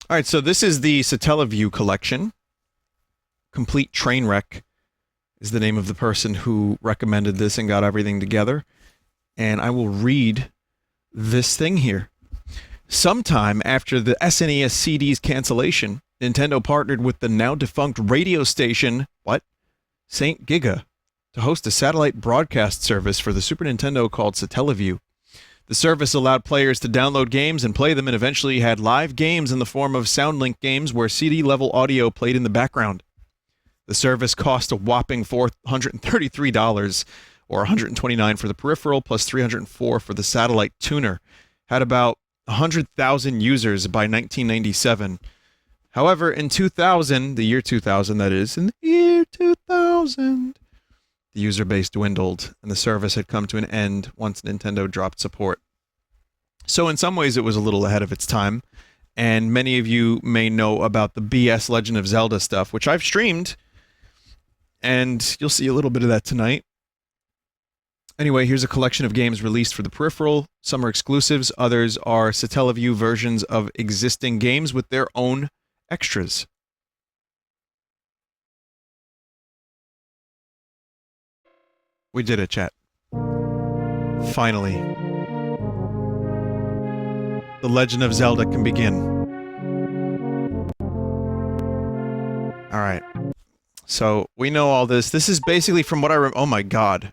Alright, so this is the Satellaview Collection. Complete Trainwreck is the name of the person who recommended this and got everything together. And I will read this thing here. Sometime after the SNES CD's cancellation, Nintendo partnered with the now-defunct radio station, St. Giga, to host a satellite broadcast service for the Super Nintendo called Satellaview. The service allowed players to download games and play them, and eventually had live games in the form of SoundLink games where CD-level audio played in the background. The service cost a whopping $433, or $129 for the peripheral, plus $304 for the satellite tuner. Had about 100,000 users by 1997. However, in 2000, the year 2000 that is, in the year 2000, the user base dwindled, and the service had come to an end once Nintendo dropped support. So in some ways it was a little ahead of its time, and many of you may know about the BS Legend of Zelda stuff, which I've streamed, and you'll see a little bit of that tonight. Anyway, here's a collection of games released for the peripheral. Some are exclusives, others are Satellaview versions of existing games with their own extras. We did it, chat. Finally. The Legend of Zelda can begin. Alright. So, we know all this. This is basically from what I remember. Oh my god.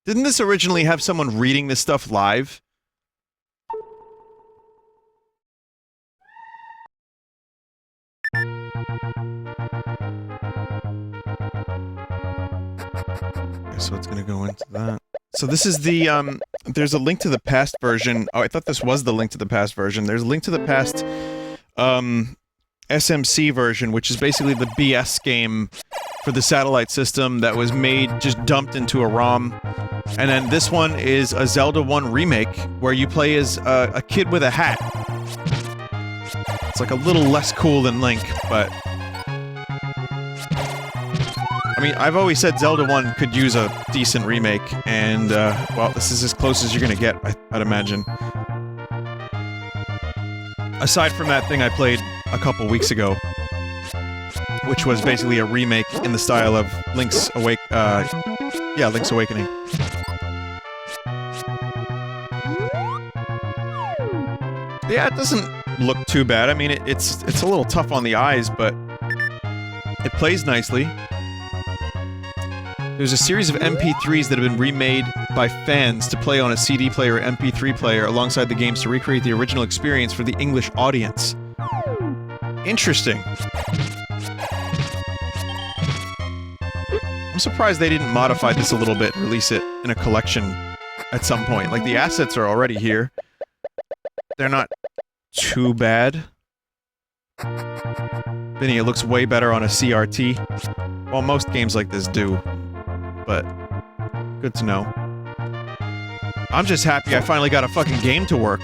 Didn't this originally have someone reading this stuff live? So it's gonna go into that. So this is the, there's a Link to the Past version. Oh, I thought this was the Link to the Past version. There's a Link to the Past, SMC version, which is basically the BS game for the satellite system that was made, just dumped into a ROM. And then this one is a Zelda 1 remake, where you play as a kid with a hat. It's like a little less cool than Link, but... I mean, I've always said Zelda 1 could use a decent remake, and, well, this is as close as you're gonna get, I'd imagine. Aside from that thing I played a couple weeks ago, which was basically a remake in the style of Link's Link's Awakening. Yeah, it doesn't look too bad. I mean, it's a little tough on the eyes, but it plays nicely. There's a series of MP3s that have been remade by fans to play on a CD player or MP3 player alongside the games to recreate the original experience for the English audience. Interesting. I'm surprised they didn't modify this a little bit and release it in a collection at some point. Like, the assets are already here. They're not too bad. Vinny, it looks way better on a CRT. Well, most games like this do. But, good to know. I'm just happy I finally got a fucking game to work.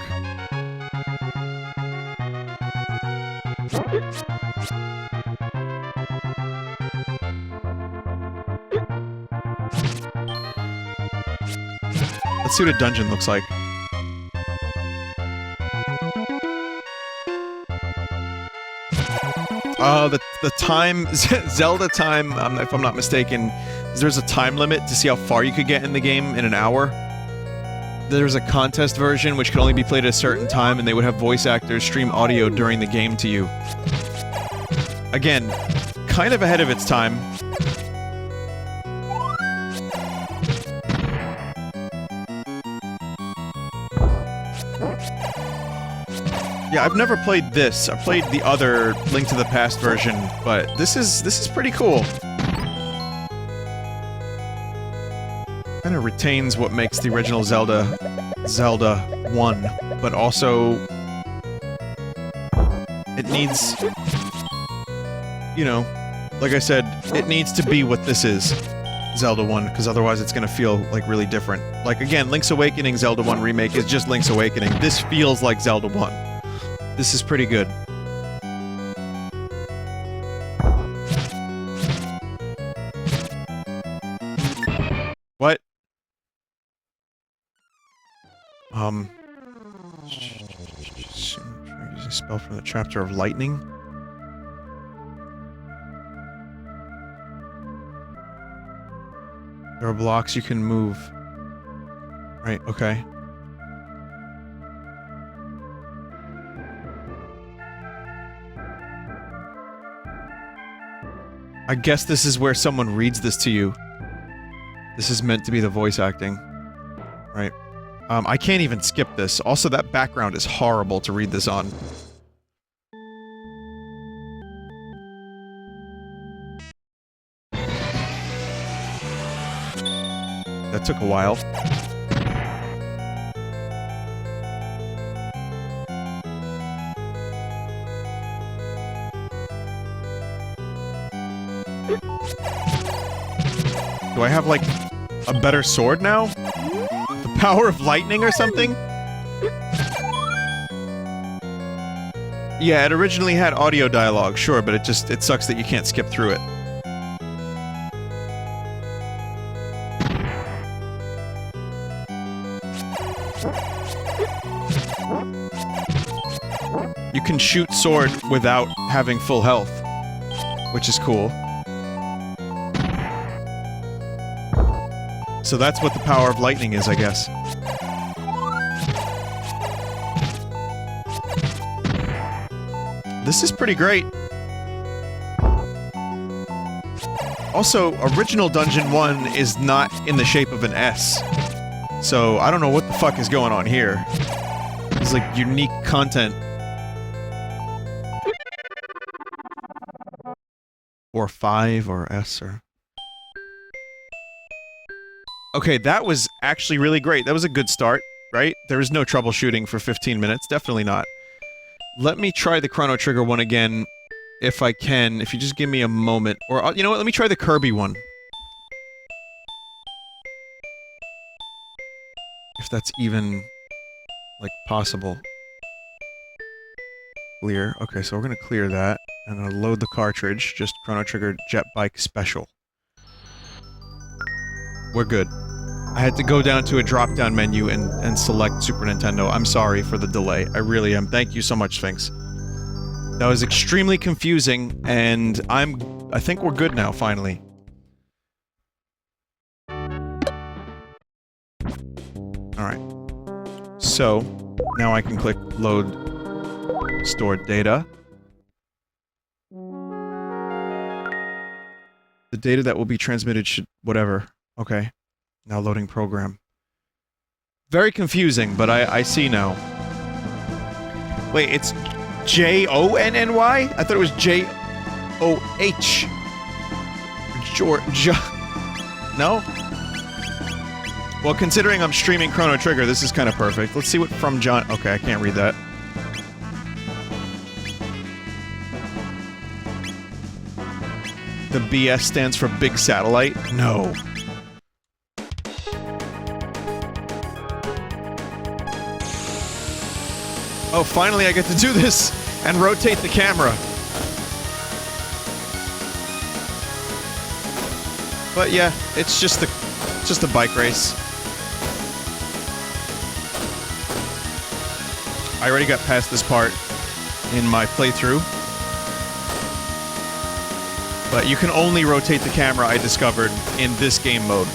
Let's see what a dungeon looks like. The time... Zelda time, if I'm not mistaken, there's a time limit to see how far you could get in the game in an hour. There's a contest version which could only be played at a certain time, and they would have voice actors stream audio during the game to you. Again, kind of ahead of its time. Yeah, I've never played this. I played the other Link to the Past version, but this is pretty cool. Kind of retains what makes the original Zelda 1, but also it needs, you know, like I said, it needs to be what this is, Zelda 1, because otherwise it's gonna feel, like, really different. Like, again, Link's Awakening Zelda 1 remake is just Link's Awakening. This feels like Zelda 1. This is pretty good. What? Using spell from the chapter of lightning. There are blocks you can move. Right, okay. I guess this is where someone reads this to you. This is meant to be the voice acting. Right. I can't even skip this. Also, that background is horrible to read this on. That took a while. Do I have, like, a better sword now? The power of lightning or something? Yeah, it originally had audio dialogue, sure, but it sucks that you can't skip through it. You can shoot sword without having full health, which is cool. So that's what the power of lightning is, I guess. This is pretty great. Also, original Dungeon 1 is not in the shape of an S. So, I don't know what the fuck is going on here. It's like unique content. Or 5 or S or... Okay, that was actually really great. That was a good start, right? There was no troubleshooting for 15 minutes. Definitely not. Let me try the Chrono Trigger one again, if I can. If you just give me a moment. Or, you know what? Let me try the Kirby one. If that's even, like, possible. Clear. Okay, so we're gonna clear that. And I'll load the cartridge. Just Chrono Trigger Jet Bike Special. We're good. I had to go down to a drop-down menu and select Super Nintendo. I'm sorry for the delay. I really am. Thank you so much, Sphinx. That was extremely confusing, and I think we're good now, finally. Alright. So, now I can click Load Stored Data. The data that will be transmitted should... whatever. Okay. Now loading program. Very confusing, but I see now. Wait, it's J-O-N-N-Y? I thought it was J-O-H. Georgia. No? Well, considering I'm streaming Chrono Trigger, this is kind of perfect. Let's see what From John... Okay, I can't read that. The BS stands for Big Satellite? No. Oh, finally I get to do this and rotate the camera. But yeah, it's just a bike race. I already got past this part in my playthrough. But you can only rotate the camera, I discovered, in this game mode.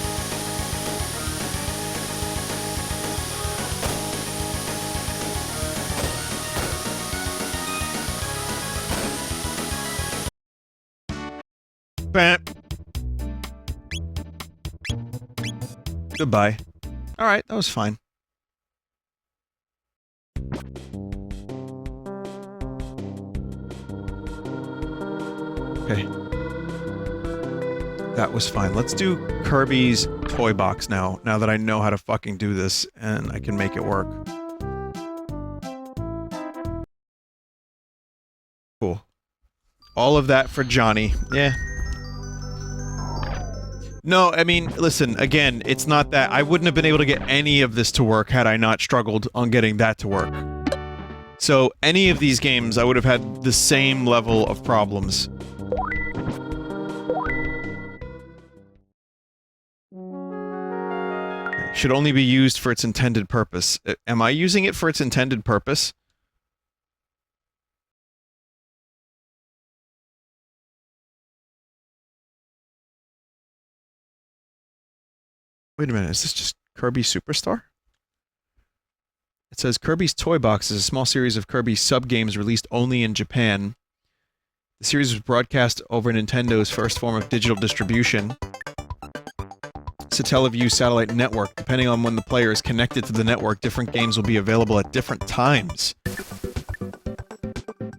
Goodbye. Alright, that was fine. Okay. That was fine. Let's do Kirby's toy box now that I know how to fucking do this, and I can make it work. Cool. All of that for Johnny. Yeah. No, I mean, listen, again, it's not that... I wouldn't have been able to get any of this to work had I not struggled on getting that to work. So, any of these games, I would have had the same level of problems. Should only be used for its intended purpose. Am I using it for its intended purpose? Wait a minute, is this just Kirby Superstar? It says Kirby's Toy Box is a small series of Kirby sub-games released only in Japan. The series was broadcast over Nintendo's first form of digital distribution, Satellaview Satellite Network. Depending on when the player is connected to the network, different games will be available at different times.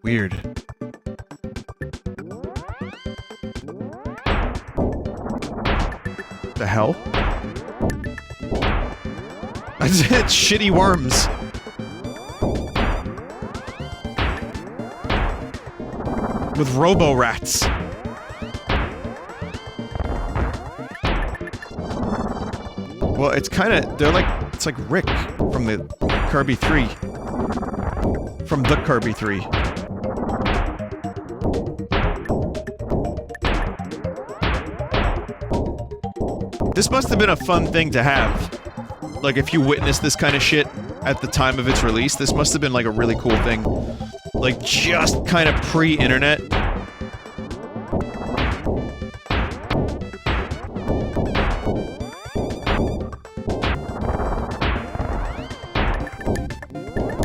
Weird. The hell? It's shitty worms. With robo-rats. Well, it's kinda... They're like... It's like Rick from the Kirby 3. From the Kirby 3. This must have been a fun thing to have. Like, if you witnessed this kind of shit at the time of its release, this must have been like a really cool thing. Like, just kind of pre-internet.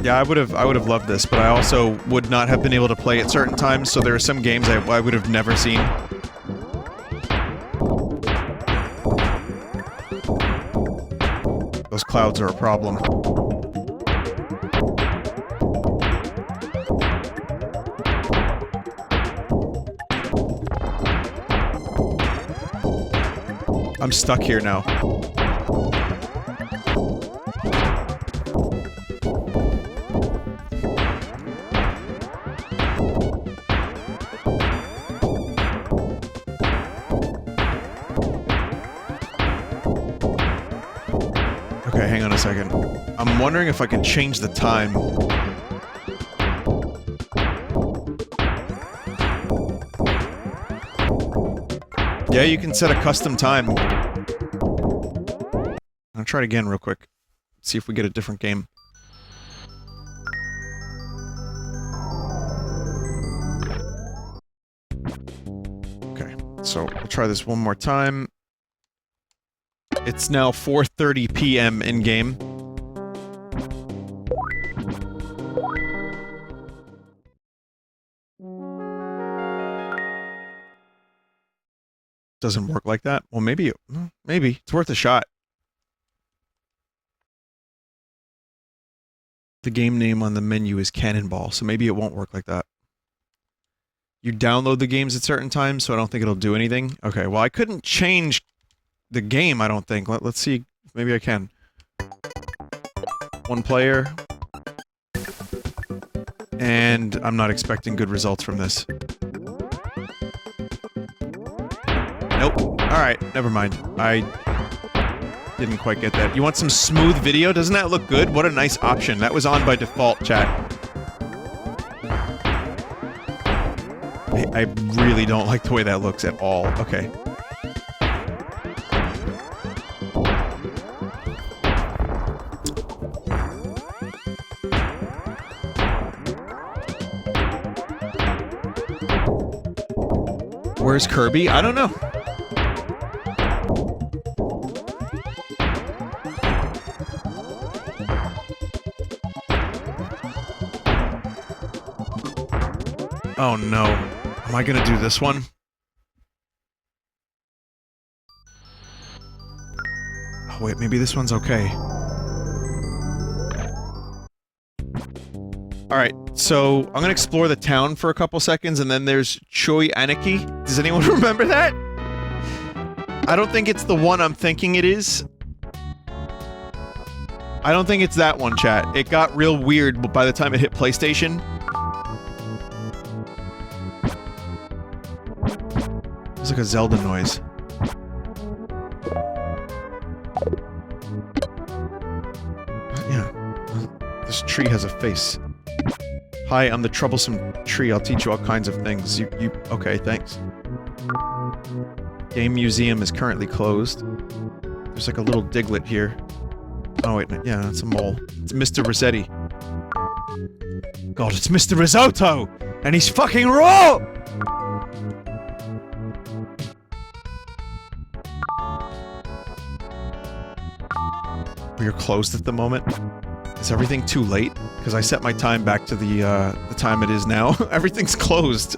Yeah, I would have loved this, but I also would not have been able to play at certain times, so there are some games I would have never seen. Those clouds are a problem. I'm stuck here now. Okay, hang on a second. I'm wondering if I can change the time. Yeah, you can set a custom time. I'll try it again real quick. See if we get a different game. Okay, so we'll try this one more time. It's now 4:30 p.m. in-game. Doesn't work like that? Well, maybe it's worth a shot. The game name on the menu is Canonball, so maybe it won't work like that. You download the games at certain times, so I don't think it'll do anything. Okay, well, I couldn't change the game, I don't think. Let's see. Maybe I can. One player. And I'm not expecting good results from this. Nope. Alright, never mind. I didn't quite get that. You want some smooth video? Doesn't that look good? What a nice option. That was on by default, chat. I really don't like the way that looks at all. Okay. Where's Kirby? I don't know. Oh no. Am I gonna do this one? Oh wait, maybe this one's okay. Alright, so I'm gonna explore the town for a couple seconds, and then there's Choi Aniki. Does anyone remember that? I don't think it's the one I'm thinking it is. I don't think it's that one, chat. It got real weird by the time it hit PlayStation. It's like a Zelda noise. Yeah. This tree has a face. Hi, I'm the troublesome tree. I'll teach you all kinds of things. Okay, thanks. Game museum is currently closed. There's like a little diglet here. Oh wait, no, yeah, that's a mole. It's Mr. Rossetti. God, it's Mr. Risotto! And he's fucking raw! We're closed at the moment. Is everything too late? Because I set my time back to the time it is now. Everything's closed.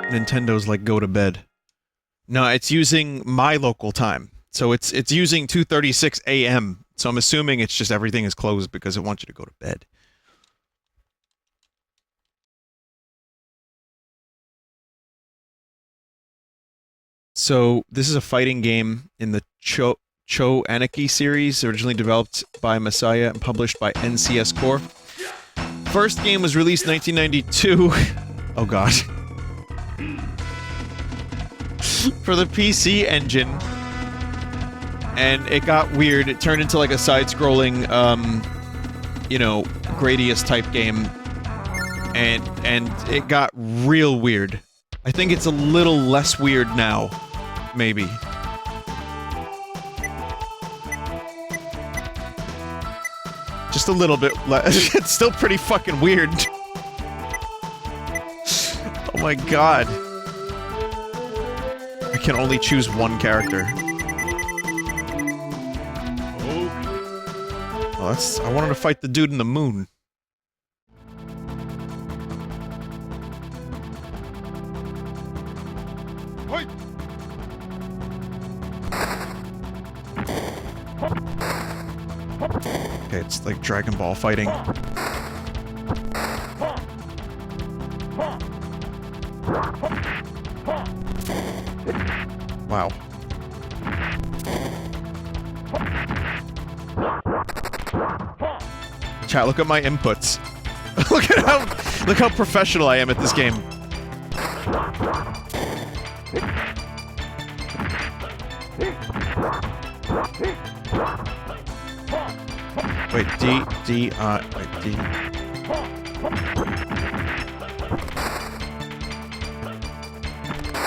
Nintendo's like, go to bed. No, it's using my local time. So it's using 2:36 a.m. So I'm assuming it's just everything is closed because it wants you to go to bed. So this is a fighting game in the Aniki series, originally developed by Masaya and published by NCS Core. First game was released in 1992. Oh god. For the PC Engine. And it got weird. It turned into like a side-scrolling, you know, Gradius type game. And it got real weird. I think it's a little less weird now. Maybe. Just a little bit less. It's still pretty fucking weird. Oh my god. I can only choose one character. Oh, that's... I wanted to fight the dude in the moon. Okay, it's like Dragon Ball fighting. Wow. Chat, look at my inputs. Look how professional I am at this game. Wait, D, wait, D.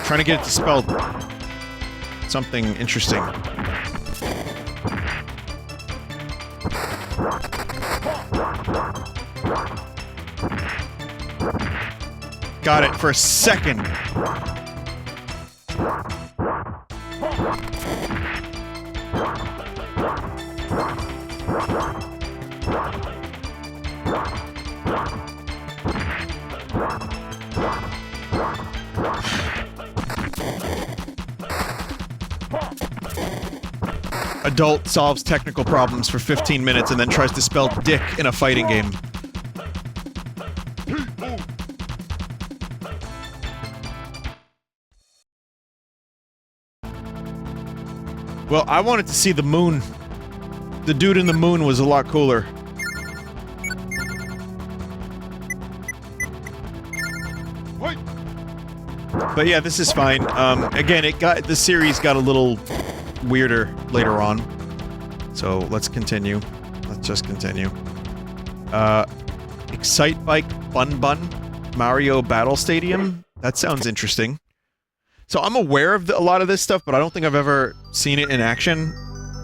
Trying to get it to spell something interesting. Got it for a second. Adult solves technical problems for 15 minutes and then tries to spell dick in a fighting game. Well, I wanted to see the moon. The dude in the moon was a lot cooler. But yeah, this is fine. Again, the series got a little weirder later on. So let's continue. Let's just continue. Excitebike Bun Bun Mario Battle Stadium. That sounds interesting. So I'm aware of a lot of this stuff, but I don't think I've ever seen it in action.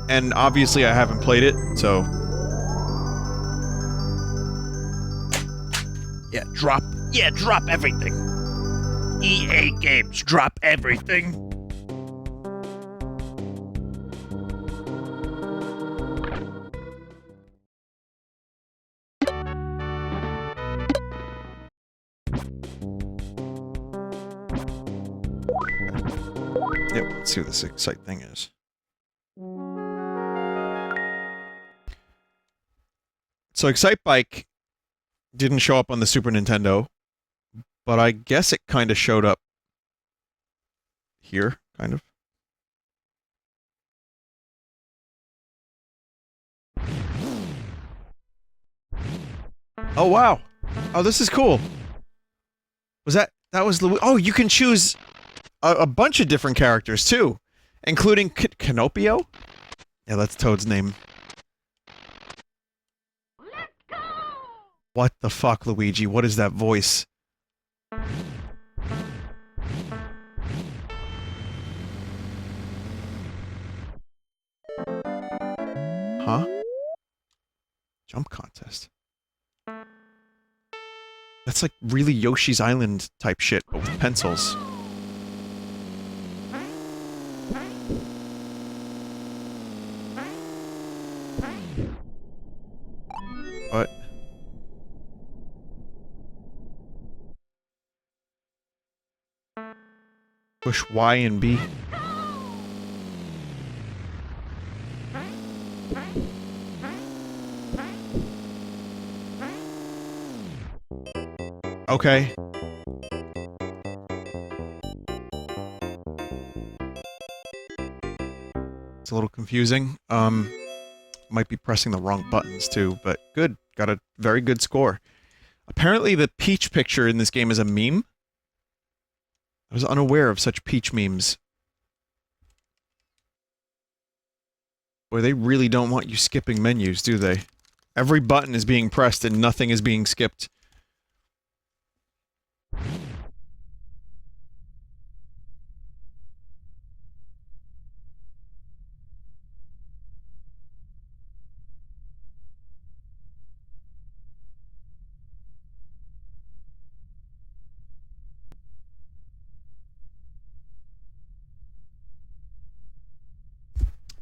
And obviously I haven't played it, so... Yeah, drop everything. EA Games, drop everything. Yep, let's see what this Excite thing is. So Excitebike didn't show up on the Super Nintendo, but I guess it kind of showed up here, kind of. Oh, wow. Oh, this is cool. Was that was Louis? Oh, you can choose a bunch of different characters, too. Including Canopio? Yeah, that's Toad's name. Let's go! What the fuck, Luigi? What is that voice? Huh? Jump contest. That's like really Yoshi's Island type shit, but with pencils. What? Push Y and B. Okay. It's a little confusing. Might be pressing the wrong buttons too, but good. Got a very good score. Apparently the Peach picture in this game is a meme. I was unaware of such Peach memes. Boy, they really don't want you skipping menus, do they? Every button is being pressed and nothing is being skipped.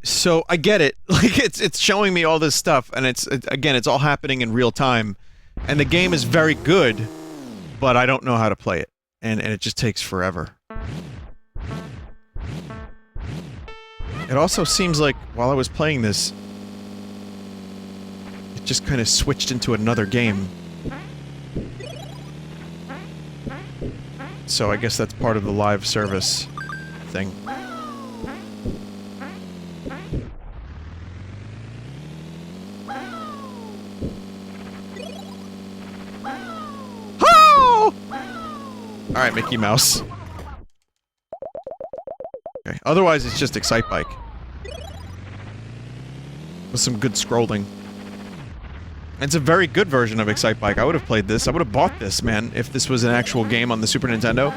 So, I get it. Like, it's showing me all this stuff, and again, it's all happening in real time. And the game is very good, but I don't know how to play it. And it just takes forever. It also seems like, while I was playing this, it just kind of switched into another game. So I guess that's part of the live service thing. Alright, Mickey Mouse. Okay, otherwise it's just Excitebike. With some good scrolling. It's a very good version of Excitebike. I would have played this. I would have bought this, man, if this was an actual game on the Super Nintendo.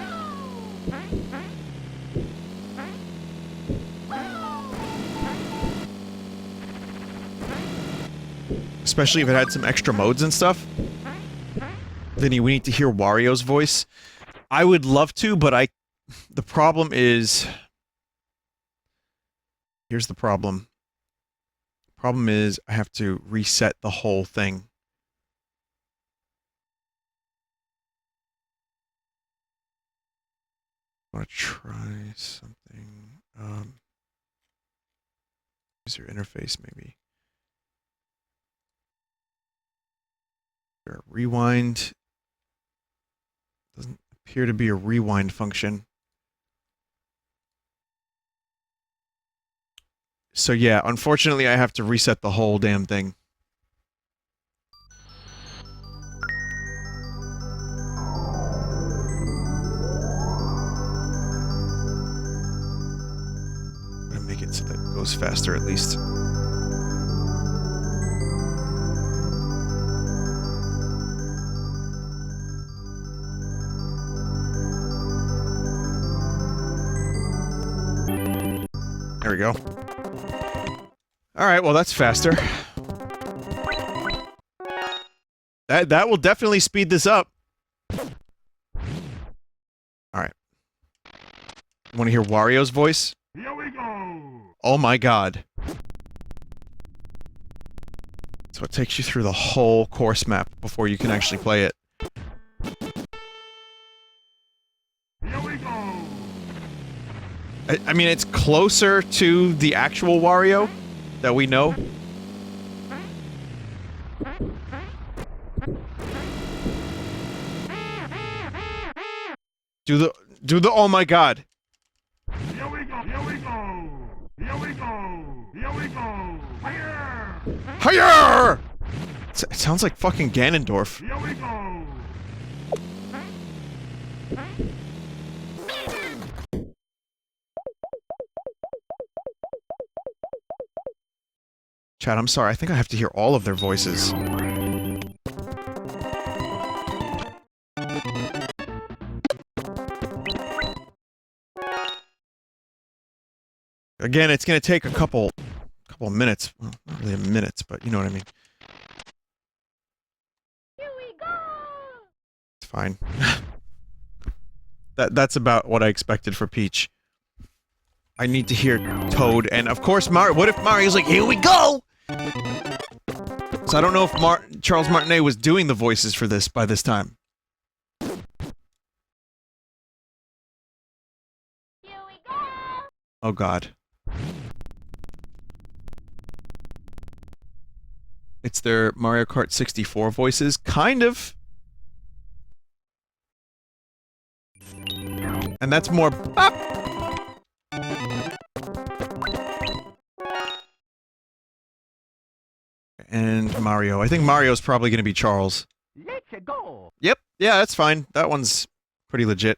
Especially if it had some extra modes and stuff. Vinny, we need to hear Wario's voice. I would love to, but the problem is... Here's the problem. The problem is, I have to reset the whole thing. I want to try something. User interface, maybe. Rewind. Doesn't appear to be a rewind function. So yeah, unfortunately I have to reset the whole damn thing. I'm gonna make it so that it goes faster at least. There we go. Alright, well that's faster. That will definitely speed this up. Alright. You wanna hear Wario's voice? Here we go! Oh my god. So it takes you through the whole course map before you can actually play it. Here we go! I mean, it's closer to the actual Wario that we know. Do the oh my god. Here we go! Here we go! Here we go! Here we go! Higher! Higher! It sounds like fucking Ganondorf. Here we go! Chad, I'm sorry. I think I have to hear all of their voices. Again, it's gonna take a couple minutes. Well, not really minutes, but you know what I mean. fine. That's about what I expected for Peach. I need to hear Toad, and of course Mario. What if Mario's like, here we go? So I don't know if Charles Martinet was doing the voices for this by this time. Here we go! Oh god. It's their Mario Kart 64 voices, kind of. And that's more bop. And Mario. I think Mario's probably going to be Charles. Let's go. Yep. Yeah, that's fine. That one's pretty legit.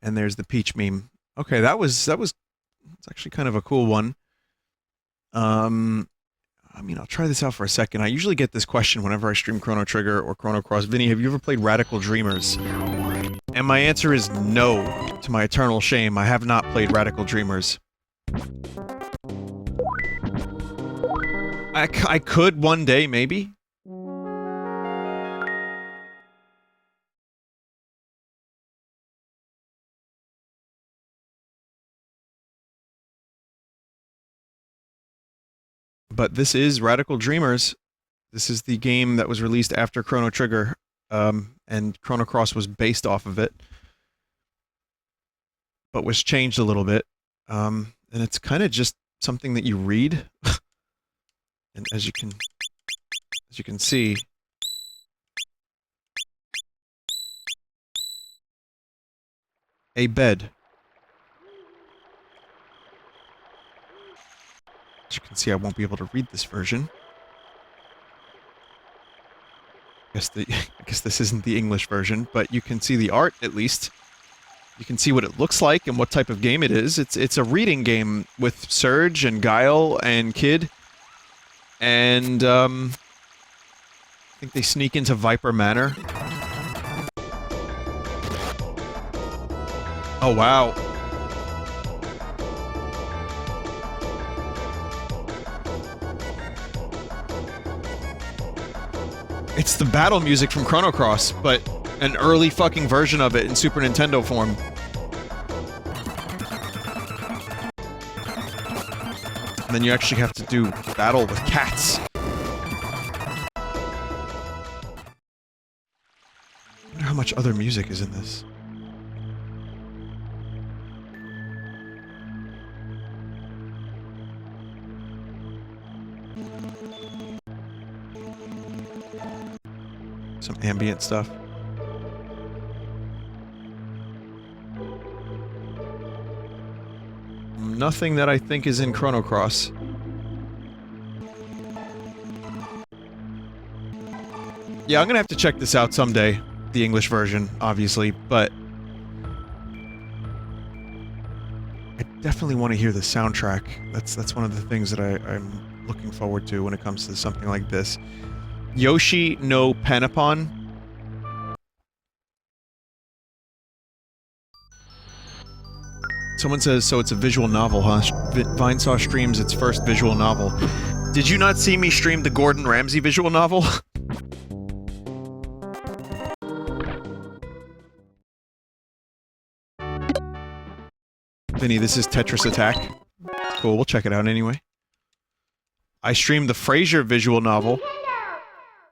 And there's the Peach meme. Okay, that was it's actually kind of a cool one. I mean, I'll try this out for a second. I usually get this question whenever I stream Chrono Trigger or Chrono Cross. Vinny, have you ever played Radical Dreamers? And my answer is no, to my eternal shame. I have not played Radical Dreamers. I could one day, maybe. But this is Radical Dreamers. This is the game that was released after Chrono Trigger, and Chrono Cross was based off of it, but was changed a little bit. And it's kind of just something that you read. And as you can see, a bed. As you can see, I won't be able to read this version. I guess this isn't the English version, but you can see the art at least. You can see what it looks like and what type of game it is. It's a reading game with Surge and Guile and Kid. And, I think they sneak into Viper Manor. Oh, wow. It's the battle music from Chrono Cross, but an early fucking version of it in Super Nintendo form. And then you actually have to do battle with cats. I wonder how much other music is in this. Some ambient stuff. Nothing that I think is in Chrono Cross. Yeah, I'm gonna have to check this out someday. The English version, obviously, but I definitely want to hear the soundtrack. That's one of the things that I'm looking forward to when it comes to something like this. Yoshi no Ponepon. Someone says, so it's a visual novel, huh? Vinesauce streams its first visual novel. Did you not see me stream the Gordon Ramsay visual novel? Vinny, this is Tetris Attack. Cool, we'll check it out anyway. I streamed the Frasier visual novel.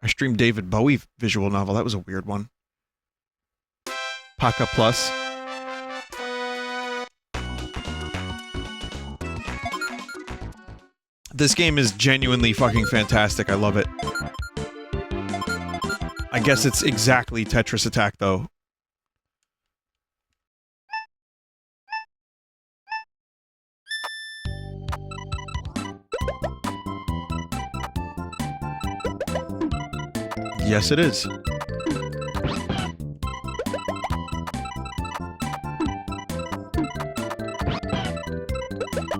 I streamed David Bowie visual novel. That was a weird one. Paka Plus. This game is genuinely fucking fantastic. I love it. I guess it's exactly Tetris Attack, though. Yes, it is.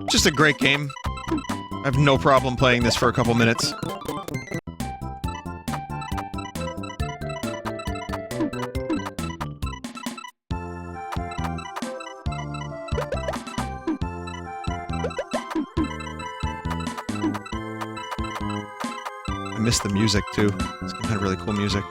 Just a great game. I have no problem playing this for a couple minutes. I miss the music, too. It's kind of really cool music.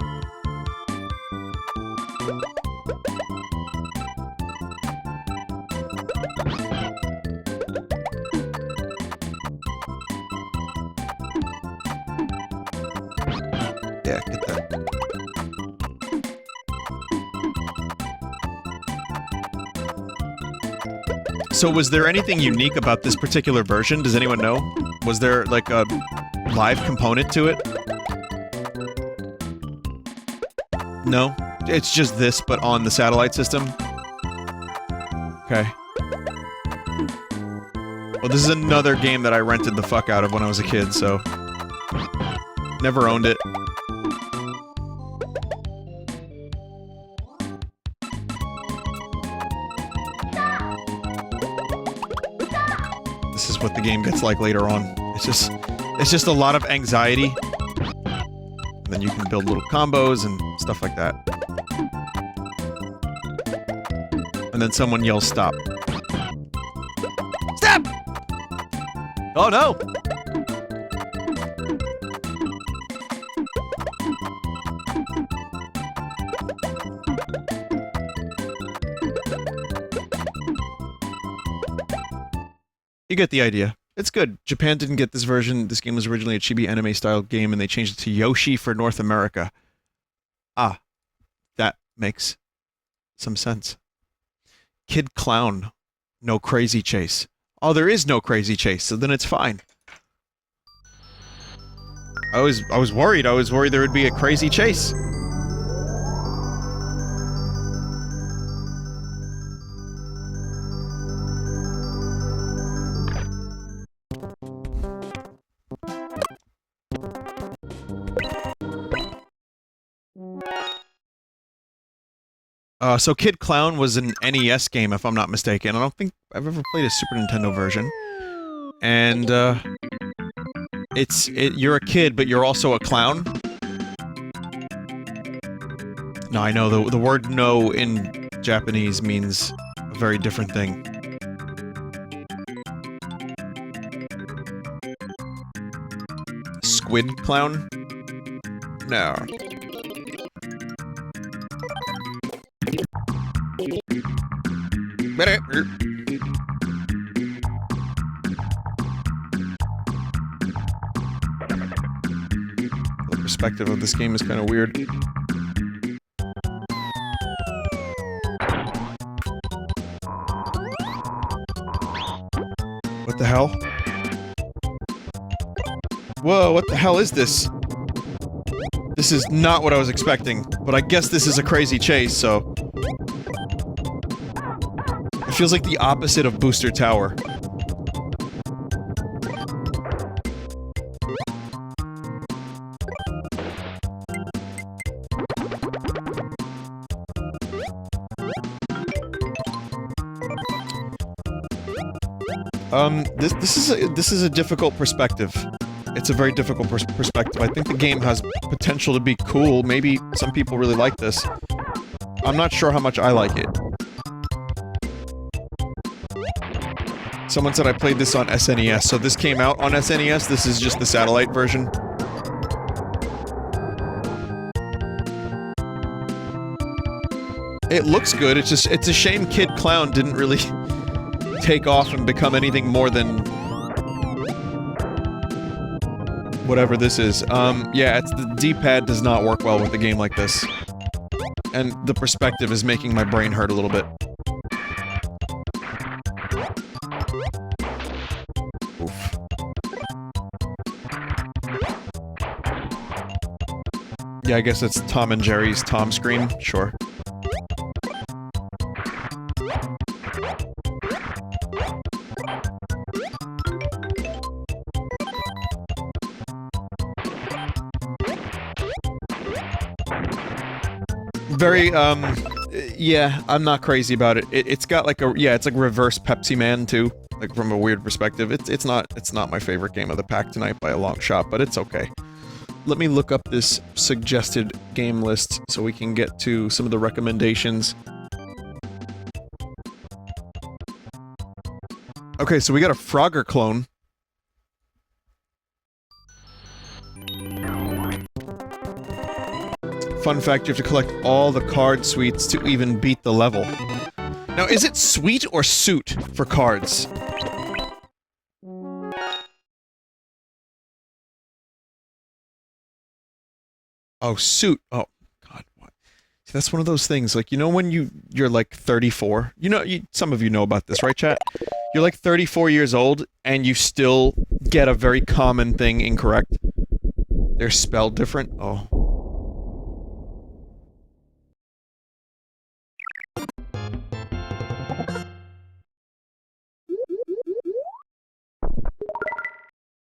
Yeah, get that. So was there anything unique about this particular version? Does anyone know? Was there, like, a live component to it? No? It's just this, but on the satellite system? Okay. Well, this is another game that I rented the fuck out of when I was a kid, so... Never owned it. This is what the game gets like later on. It's just a lot of anxiety. And then you can build little combos and stuff like that. And then someone yells, stop. Stop! Oh no! You get the idea. It's good. Japan didn't get this version. This game was originally a chibi anime-style game, and they changed it to Yoshi for North America. Ah. That makes some sense. Kid Klown. No crazy chase. Oh, there is no crazy chase, so then it's fine. I was worried. I was worried there would be a crazy chase. So Kid Klown was an NES game, if I'm not mistaken. I don't think I've ever played a Super Nintendo version. And, you're a kid, but you're also a clown? No, I know, the word no in Japanese means a very different thing. Squid Clown? No. The perspective of this game is kind of weird. What the hell? Whoa, what the hell is this? This is not what I was expecting, but I guess this is a crazy chase, so... It feels like the opposite of Booster Tower. This is a difficult perspective. It's a very difficult perspective. I think the game has potential to be cool. Maybe some people really like this. I'm not sure how much I like it. Someone said I played this on SNES, so this came out on SNES, this is just the satellite version. It looks good, it's a shame Kid Klown didn't really take off and become anything more than... whatever this is. Yeah, the D-pad does not work well with a game like this. And the perspective is making my brain hurt a little bit. Oof. Yeah, I guess it's Tom and Jerry's Tom screen, sure. Very, yeah, I'm not crazy about it. It's got like a, yeah, it's like reverse Pepsi Man too, like from a weird perspective. It's not my favorite game of the pack tonight by a long shot, but it's okay. Let me look up this suggested game list so we can get to some of the recommendations. Okay, so we got a Frogger clone. Fun fact, you have to collect all the card suites to even beat the level. Now, is it suite or suit for cards? Oh, Suit. Oh, God. What? See, that's one of those things. Like, you know when you're like 34? You know, some of you know about this, right, chat? You're like 34 years old, and you still get a very common thing incorrect. They're spelled different. Oh.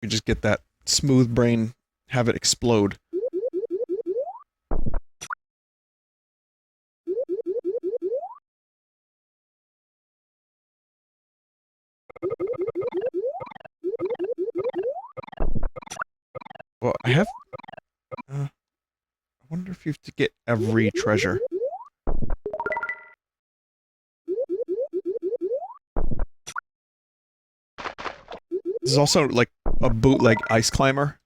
You just get that smooth brain, have it explode. Well, I have... I wonder if you have to get every treasure. This is also, like, a bootleg ice climber.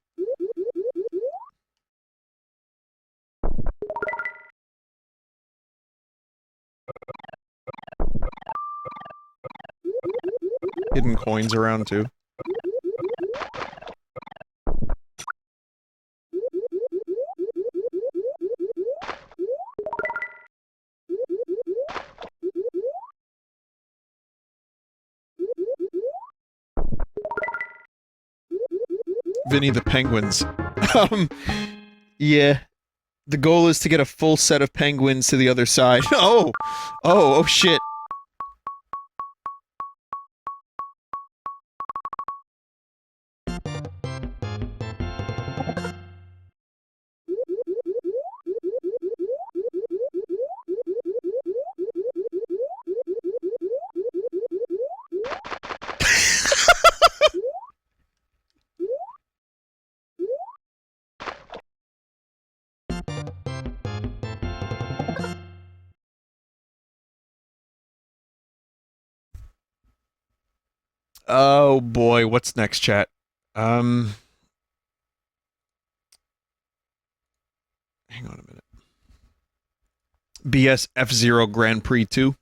Hidden coins around, too. Vinny the penguins. Yeah. The goal is to get a full set of penguins to the other side. Oh! Oh shit. Oh boy, what's next, chat? Hang on a minute. BS F-Zero Grand Prix 2.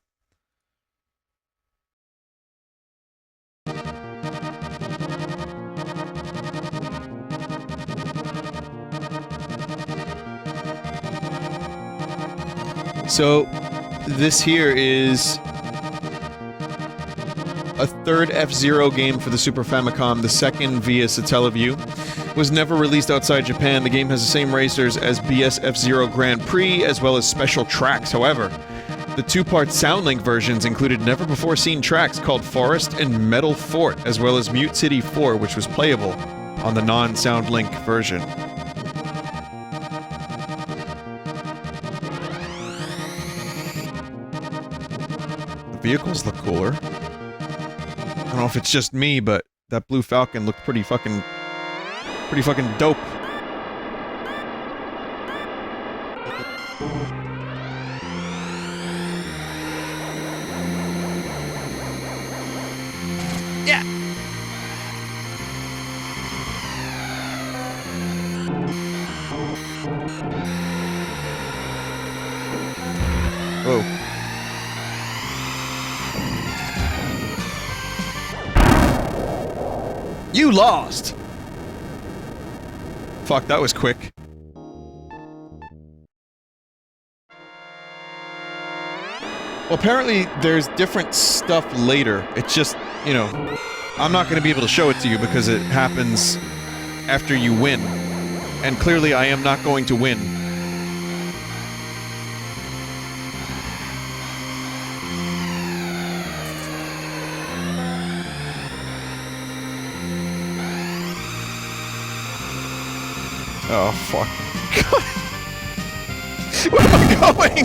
So, this here is a third F-Zero game for the Super Famicom, the second via Satellaview. Was never released outside Japan. The game has the same racers as BS F-Zero Grand Prix, as well as special tracks. However, the two-part Soundlink versions included never-before-seen tracks called Forest and Metal Fort, as well as Mute City 4, which was playable on the non-Soundlink version. The vehicles look cooler. I don't know if it's just me, but that Blue Falcon looked pretty fucking dope. Yeah. Whoa. You lost! Fuck, that was quick. Well, apparently there's different stuff later. It's just, you know, I'm not going to be able to show it to you because it happens after you win. And clearly I am not going to win. Oh, fuck. Where am I going?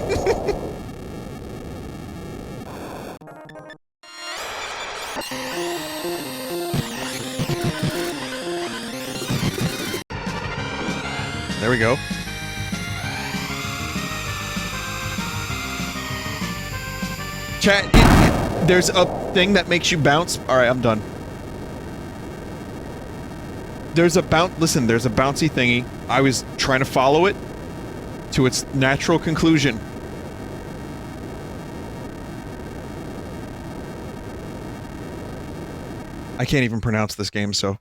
There we go. Chat, there's a thing that makes you bounce. Alright, I'm done. There's a listen, there's a bouncy thingy. I was trying to follow it to its natural conclusion. I can't even pronounce this game, so...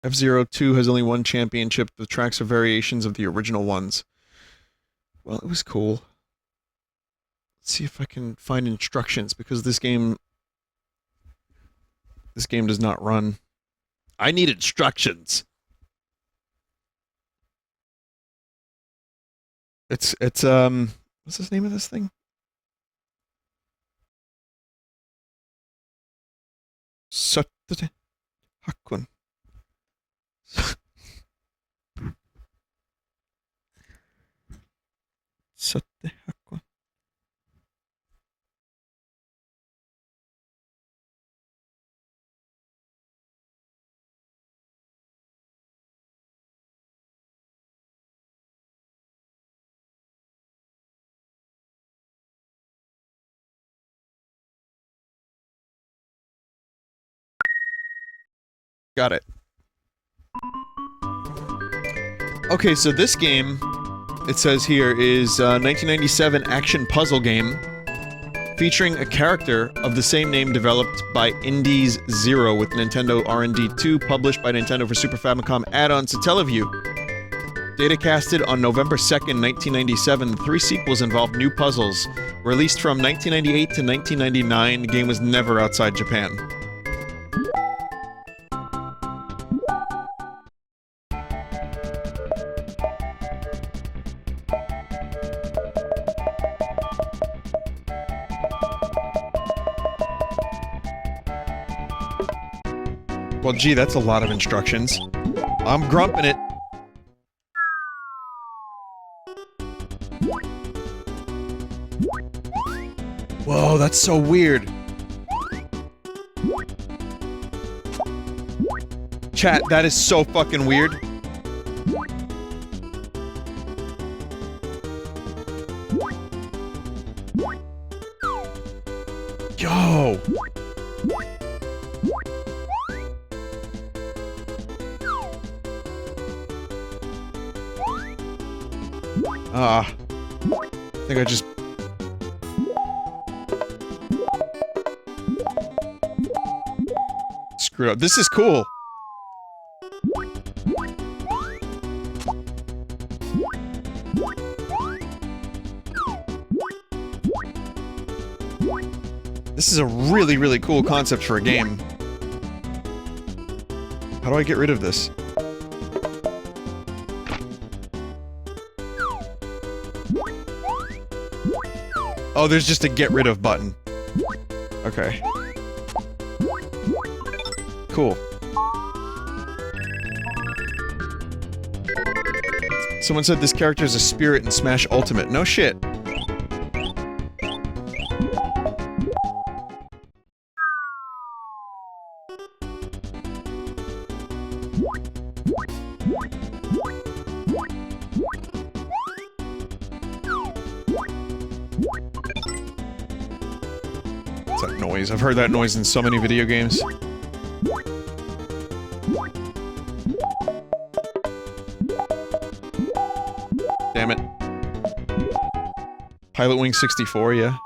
F-Zero 2 has only one championship. The tracks are variations of the original ones. Well, it was cool. Let's see if I can find instructions, because this game does not run. I need instructions. It's what's the name of this thing? Sutte Hakkun. Sutte Hakkun. Got it. Okay, so this game, it says here, is a 1997 action puzzle game featuring a character of the same name developed by Indies Zero with Nintendo R&D 2, published by Nintendo for Super Famicom add-on Satellaview. Datacasted on November 2nd, 1997, the 3 sequels involved new puzzles. Released from 1998 to 1999, the game was never outside Japan. Well, gee, that's a lot of instructions. I'm grumping it. Whoa, that's so weird. Chat, that is so fucking weird. Yo! I think I just... screwed up. This is cool! This is a really, really cool concept for a game. How do I get rid of this? Oh, there's just a get rid of button. Okay. Cool. Someone said this character is a spirit in Smash Ultimate. No shit. I've heard that noise in so many video games. Damn it. Pilot Wing 64, yeah.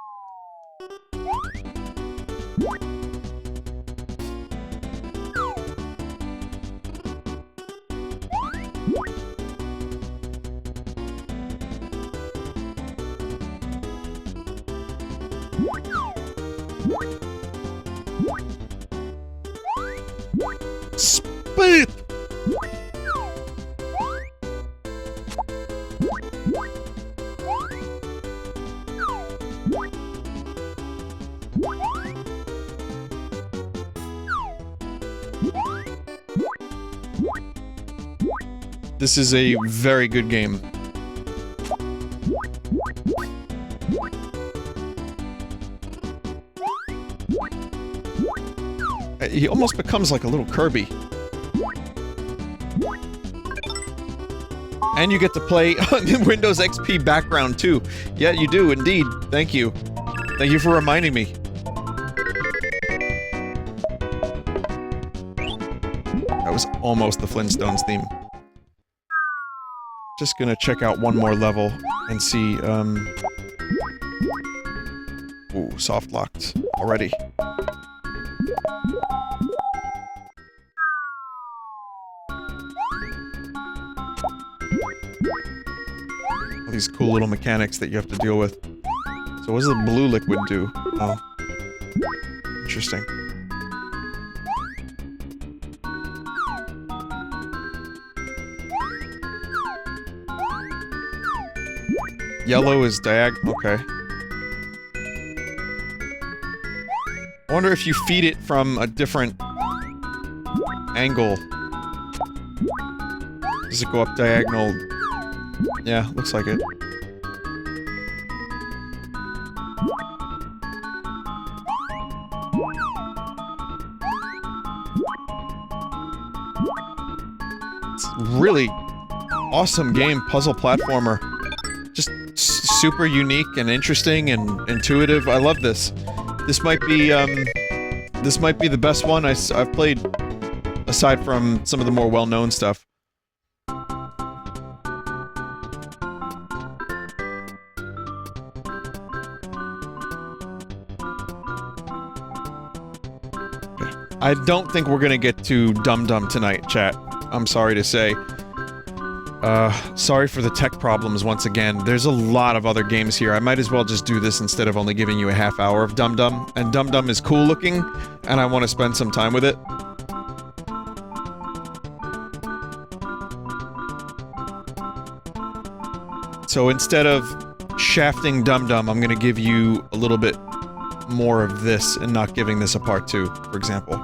This is a very good game. He almost becomes like a little Kirby. And you get to play the Windows XP background too. Yeah, you do indeed. Thank you. Thank you for reminding me. That was almost the Flintstones theme. Just gonna check out one more level and see, ooh, soft locked already. All these cool little mechanics that you have to deal with. So what does the blue liquid do? Oh. Interesting. Yellow is diagonal. Okay. I wonder if you feed it from a different angle. Does it go up diagonal? Yeah, looks like it. It's really awesome game, puzzle platformer. Just super unique and interesting and intuitive. I love this. This might be the best one I've played, aside from some of the more well-known stuff. I don't think we're gonna get to Dum Dum tonight, chat. I'm sorry to say. Sorry for the tech problems once again. There's a lot of other games here. I might as well just do this instead of only giving you a half hour of Dum Dum. And Dum Dum is cool looking, and I want to spend some time with it. So instead of shafting Dum Dum, I'm gonna give you a little bit more of this and not giving this a part 2, for example.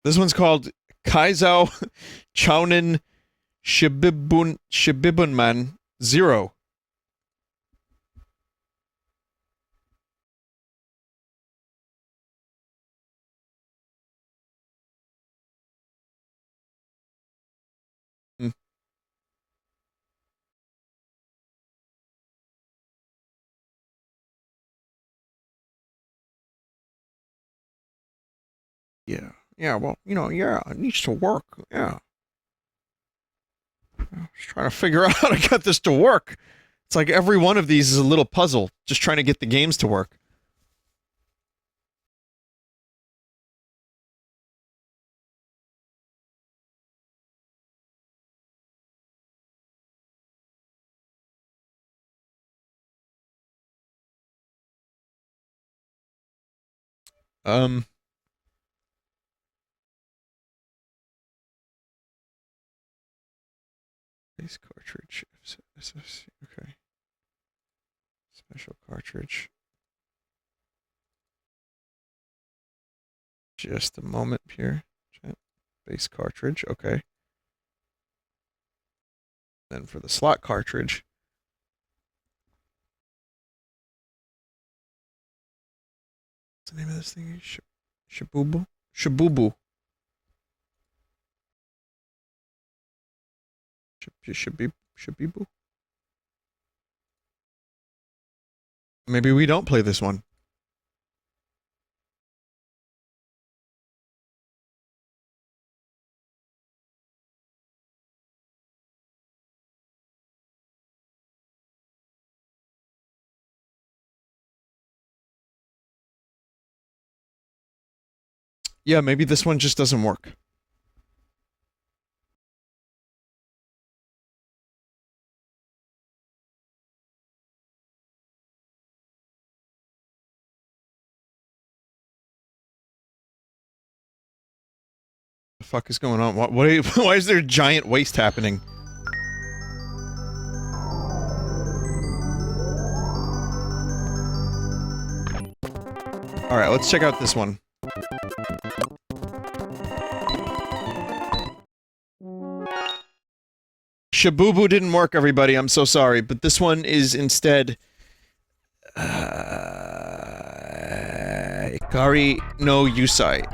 This one's called Kaizao Chounin Shibibunman 0. Yeah. Yeah, well, you know, yeah, it needs to work, yeah. I'm just trying to figure out how to get this to work. It's like every one of these is a little puzzle, just trying to get the games to work. Base cartridge. Okay. Special cartridge. Just a moment here. Base cartridge, okay. Then for the slot cartridge. What's the name of this thing? Shabubu? Shabubu. Shabibu? Maybe we don't play this one. Yeah, maybe this one just doesn't work. The fuck is going on? Why is there giant waste happening? Alright, let's check out this one. Shabubu didn't work, everybody. I'm so sorry. But this one is instead... Ikari no Yousai.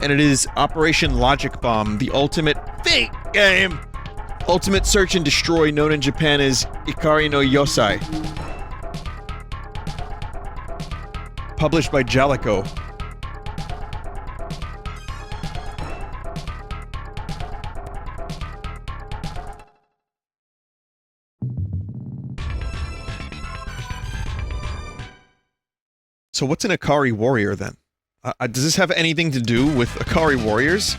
And it is Operation Logic Bomb, the ultimate fake game! Ultimate search and destroy, known in Japan as Ikari no Yousai. Published by Jalico. So what's an Ikari warrior then? Does this have anything to do with Ikari Warriors?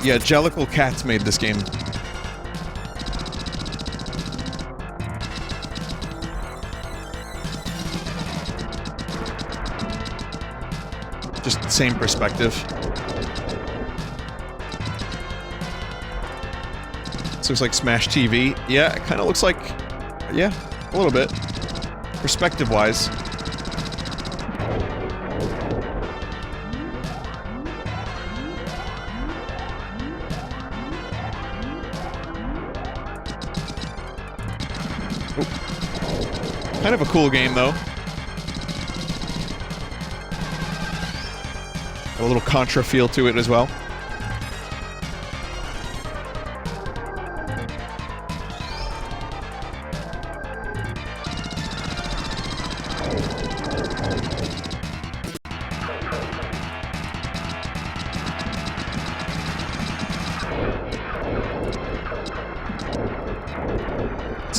Yeah, Jellicle Cats made this game. Just same perspective. This looks like Smash TV. Yeah, it kind of looks like... Yeah, a little bit. Perspective-wise. Kind of a cool game, though. Got a little Contra feel to it as well.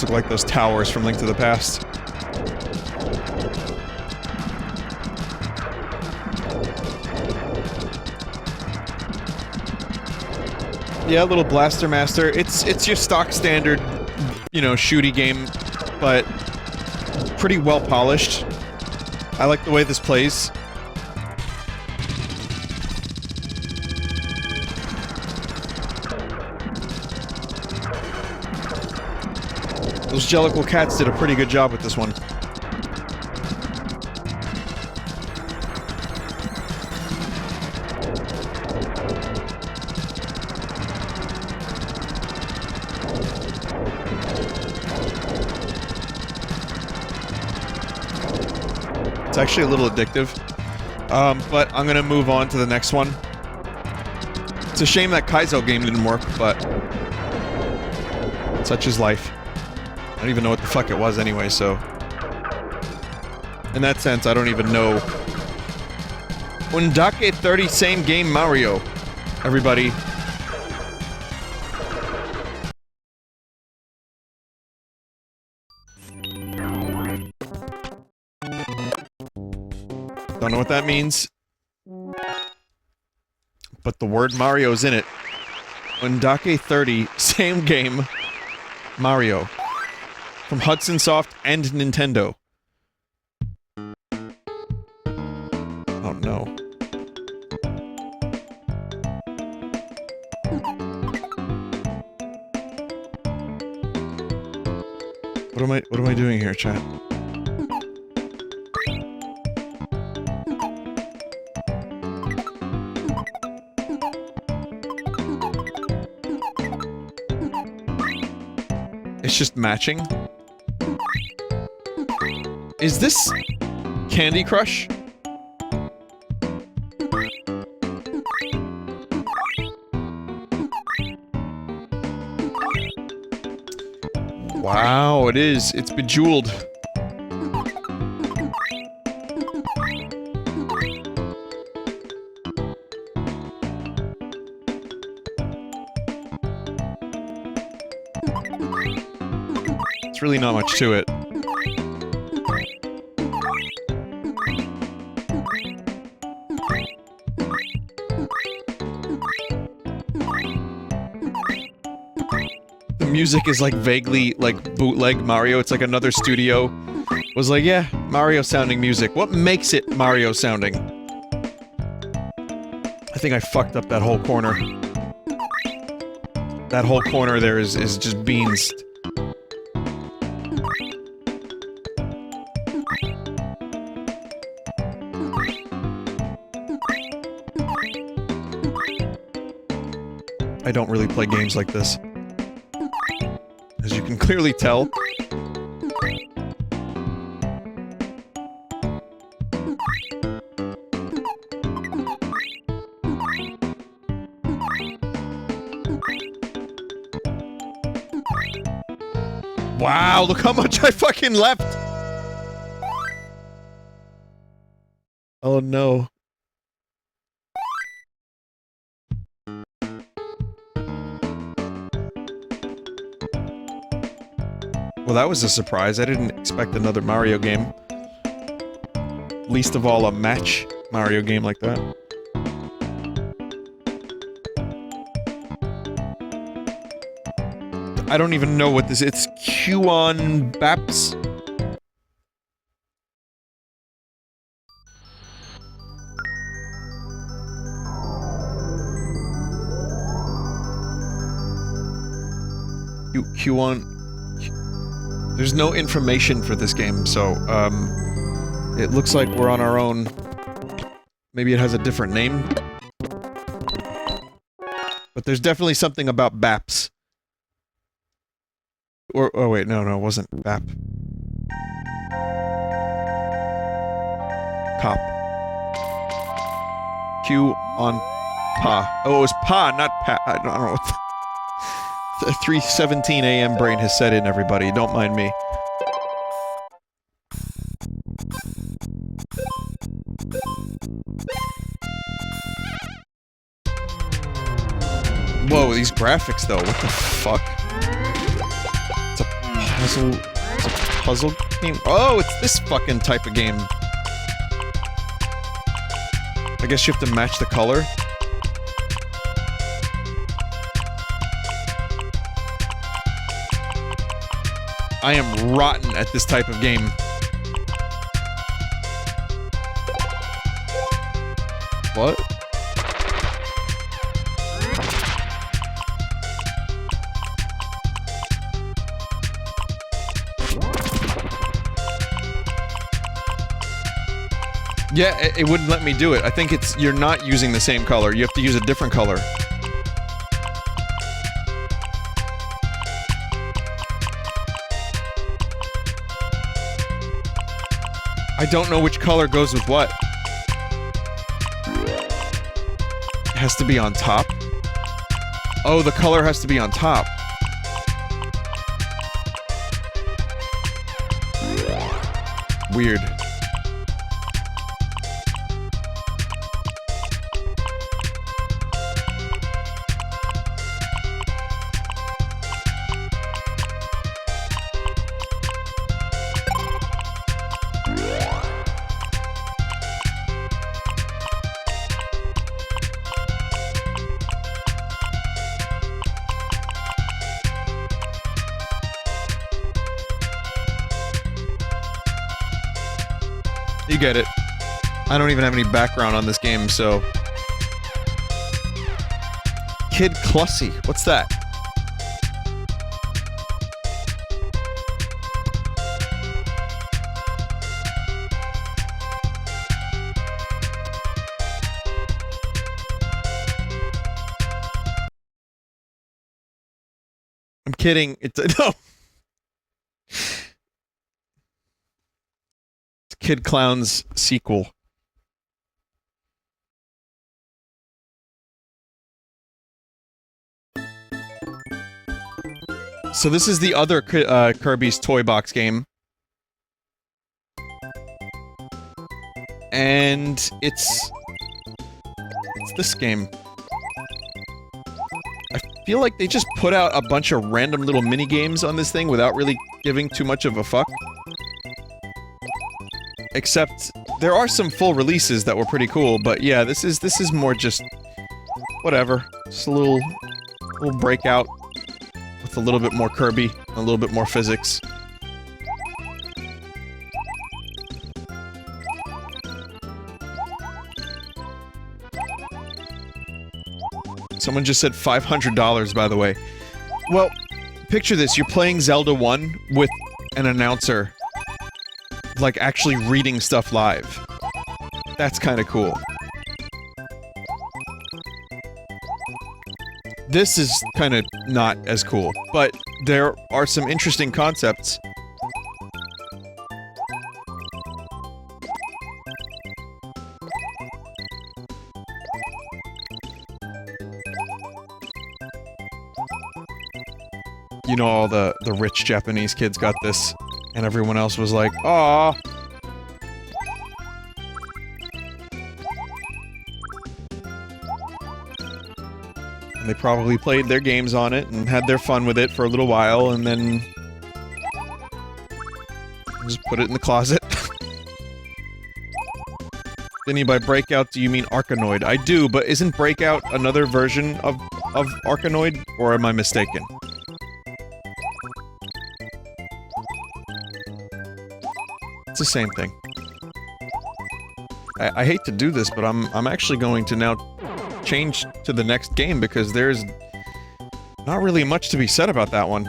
These look like those towers from Link to the Past. Yeah, a little Blaster Master. It's your stock standard, you know, shooty game, but pretty well polished. I like the way this plays. Those Jellicle Cats did a pretty good job with this one. It's actually a little addictive. But I'm gonna move on to the next one. It's a shame that Kaizo game didn't work, but such is life. I don't even know what the fuck it was anyway, so... In that sense, I don't even know. Undake 30 same game Mario. Everybody. Don't know what that means. But the word Mario's in it. Undake 30 same game Mario. From Hudson Soft and Nintendo. Oh no. What am I doing here, chat? It's just matching. Is this Candy Crush? Wow, it is. It's Bejeweled. It's really not much to it. Music is like vaguely like bootleg Mario. It's like another studio was like, yeah, Mario sounding music. What makes it Mario sounding? I think I fucked up that whole corner. That whole corner there is just beans. I don't really play games like this. As you can clearly tell. Wow, look how much I fucking left! Oh no. Well, that was a surprise. I didn't expect another Mario game. Least of all, a match Mario game like that. I don't even know what this is. It's Q-on Baps? Q-on... There's no information for this game, so, it looks like we're on our own. Maybe it has a different name? But there's definitely something about Baps. Or, oh wait, no, it wasn't Bap. Cop. Q on Pa. Oh, it was Pa, not Pa. I don't know what the 3:17 a.m. brain has set in, everybody. Don't mind me. Whoa, these graphics though, what the fuck? It's a puzzle... It's a puzzle game? Oh, it's this fucking type of game. I guess you have to match the color? I am rotten at this type of game. What? Yeah, it wouldn't let me do it. I think it's... You're not using the same color. You have to use a different color. I don't know which color goes with what. It has to be on top. Oh, the color has to be on top. Weird. You get it. I don't even have any background on this game, so... Kid Clussy. What's that? I'm kidding. It's... No! Kid Klown's sequel. So this is the other Kirby's Toy Box game. And it's this game. I feel like they just put out a bunch of random little mini games on this thing without really giving too much of a fuck. Except, there are some full releases that were pretty cool, but yeah, this is more just... whatever. Just a little breakout with a little bit more Kirby, a little bit more physics. Someone just said $500, by the way. Well, picture this, you're playing Zelda 1 with an announcer like actually reading stuff live. That's kind of cool. This is kind of not as cool, but there are some interesting concepts. You know, all the rich Japanese kids got this. And everyone else was like, "Aw." And they probably played their games on it and had their fun with it for a little while, and then just put it in the closet. Vinny, by Breakout, do you mean Arkanoid? I do, but isn't Breakout another version of Arkanoid? Or am I mistaken? It's the same thing. I hate to do this, but I'm actually going to now change to the next game because there's not really much to be said about that one.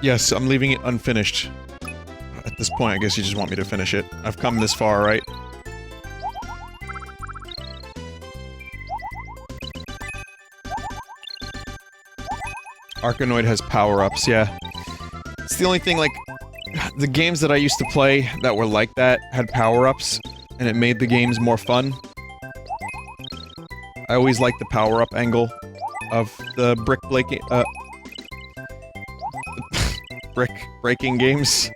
Yes, I'm leaving it unfinished. At this point, I guess you just want me to finish it. I've come this far, right? Arkanoid has power-ups, yeah. It's the only thing, like, the games that I used to play that were like that had power-ups, and it made the games more fun. I always liked the power-up angle of the brick-breaking games.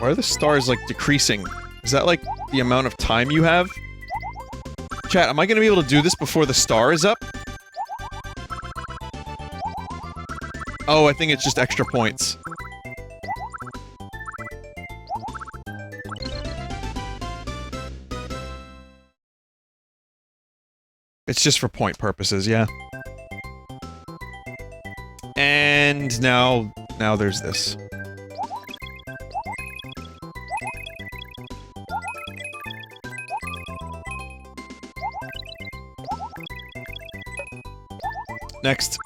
Why are the stars, like, decreasing? Is that, like, the amount of time you have? Chat, am I gonna be able to do this before the star is up? Oh, I think it's just extra points. It's just for point purposes, yeah. And now there's this. Next.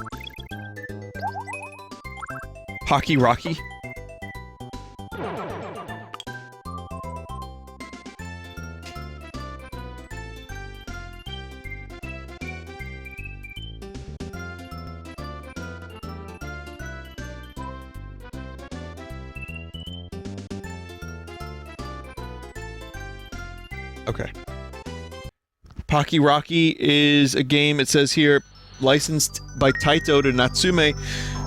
Hockey Rocky. Okay. Pocky Rocky is a game, it says here, licensed by Taito to Natsume,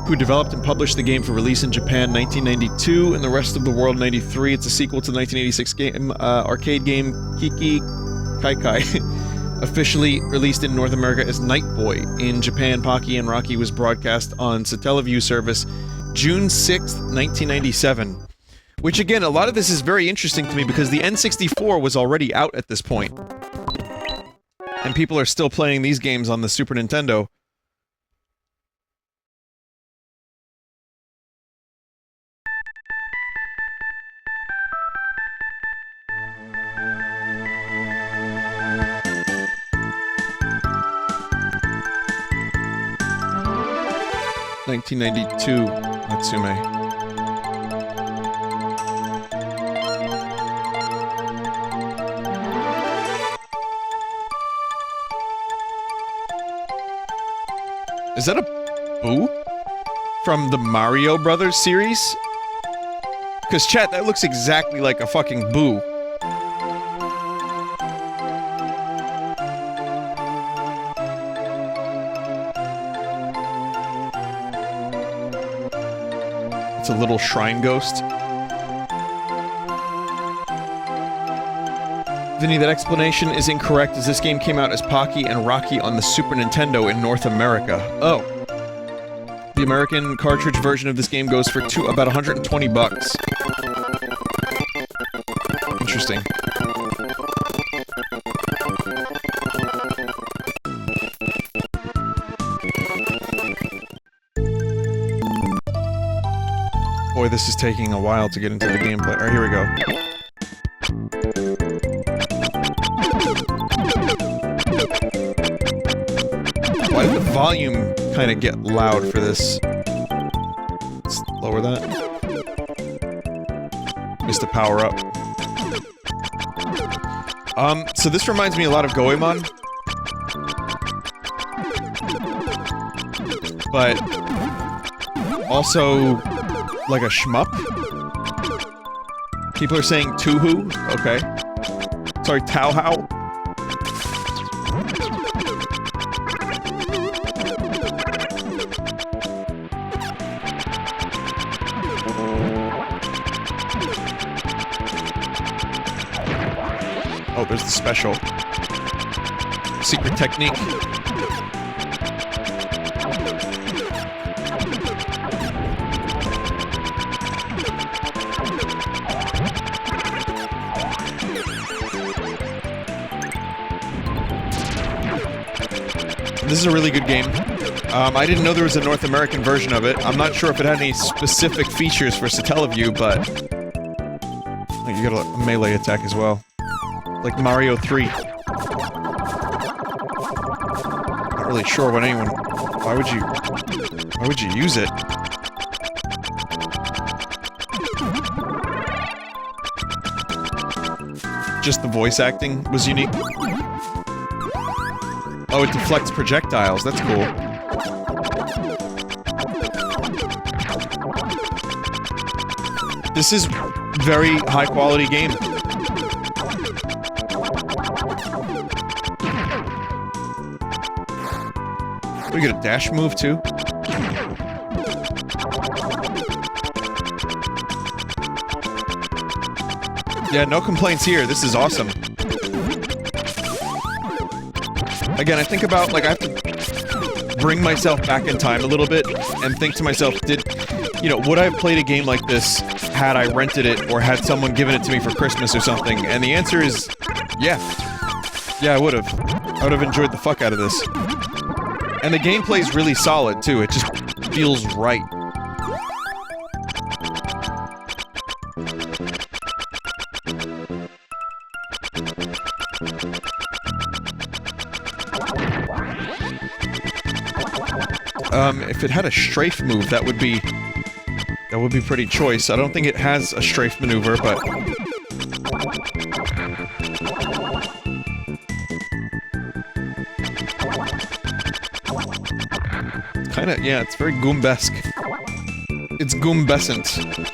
who developed and published the game for release in Japan 1992 and the rest of the world 93. It's a sequel to the 1986 game, arcade game Kikikaikai, officially released in North America as Night Boy. In Japan, Pocky and Rocky was broadcast on Satellaview service June 6th, 1997. Which again, a lot of this is very interesting to me because the N64 was already out at this point. And people are still playing these games on the Super Nintendo. (1992) Natsume. Is that a Boo? From the Mario Brothers series? Because, chat, that looks exactly like a fucking Boo. It's a little shrine ghost. Vinny, that explanation is incorrect, as this game came out as Pocky and Rocky on the Super Nintendo in North America. Oh. The American cartridge version of this game goes for about 120 bucks. Interesting. Boy, this is taking a while to get into the gameplay. Alright, here we go. Why did the volume kind of get loud for this? Let's lower that. Missed a power up. So this reminds me a lot of Goemon. but also like a shmup. People are saying Tuhu. Okay. Sorry, Tauhau. Oh, there's the special. Secret technique. This is a really good game. I didn't know there was a North American version of it. I'm not sure if it had any specific features for Satellaview, but... Oh, you got a melee attack as well. Like Mario 3. Not really sure what anyone... Why would you use it? Just the voice acting was unique. Oh, it deflects projectiles. That's cool. This is very high quality game. We get a dash move too. Yeah, no complaints here. This is awesome. Again, I think about, like, I have to bring myself back in time a little bit and think to myself, would I have played a game like this had I rented it or had someone given it to me for Christmas or something? And the answer is, yeah. Yeah, I would have. I would have enjoyed the fuck out of this. And the gameplay's really solid, too. It just feels right. If it had a strafe move, that would be pretty choice. I don't think it has a strafe maneuver, but... Kinda, yeah, it's very Goombesque. It's Goombescent.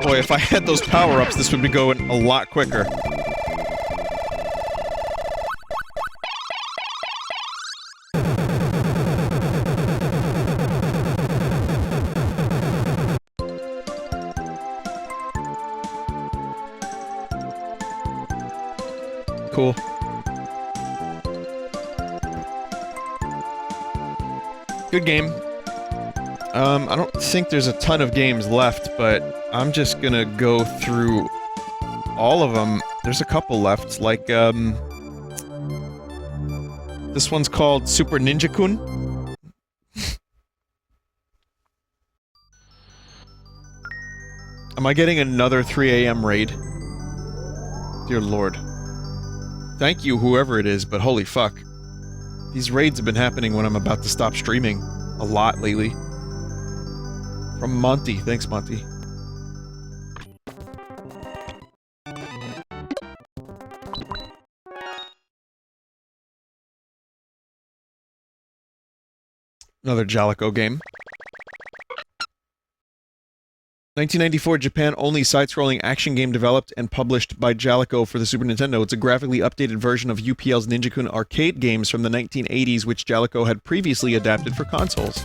Boy, if I had those power-ups, this would be going a lot quicker. Cool. Good game. I don't think there's a ton of games left, but I'm just gonna go through all of them. There's a couple left, like, this one's called Super Ninja-kun. Am I getting another 3 AM raid? Dear Lord. Thank you, whoever it is, but holy fuck. These raids have been happening when I'm about to stop streaming. A lot lately. From Monty. Thanks, Monty. Another Jalico game. 1994 Japan-only side-scrolling action game developed and published by Jalico for the Super Nintendo. It's a graphically updated version of UPL's Ninja-kun arcade games from the 1980s, which Jalico had previously adapted for consoles.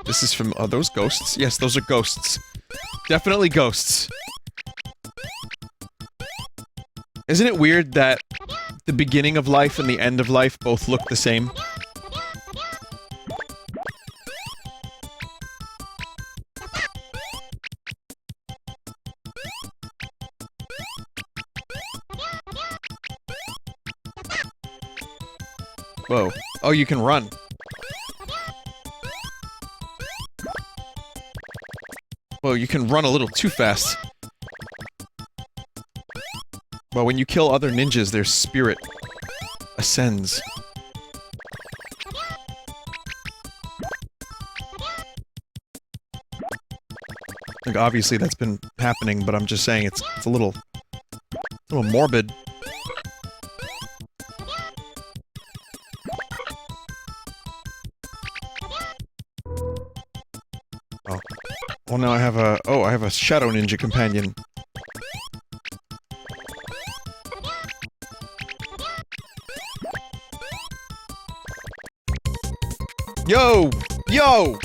This is from... Are those ghosts? Yes, those are ghosts. Definitely ghosts. Isn't it weird that the beginning of life and the end of life both look the same? Oh, you can run. Well, you can run a little too fast. Well, when you kill other ninjas, their spirit ascends. Like, obviously that's been happening, but I'm just saying it's a little morbid. Oh. Well, now I have a Shadow Ninja companion. Yo! Yo!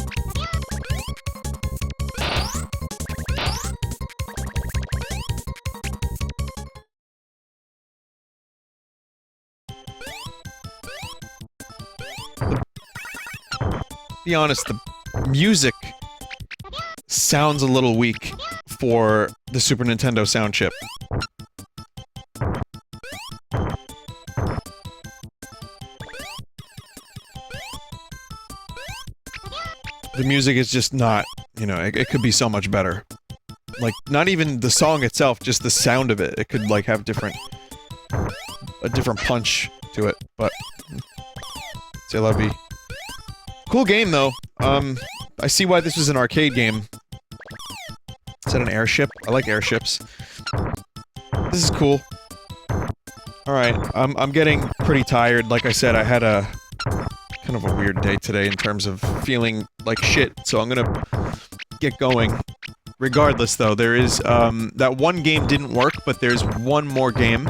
Be honest, the music sounds a little weak for the Super Nintendo sound chip. The music is just not, you know, it could be so much better. Like, not even the song itself, just the sound of it. It could, like, have a different punch to it, but... Satellaview. Cool game, though. I see why this was an arcade game. Is that an airship? I like airships. This is cool. Alright, I'm getting pretty tired. Like I said, I had a... kind of a weird day today in terms of feeling like shit, so I'm gonna get going. Regardless, though, there is, that one game didn't work, but there's one more game.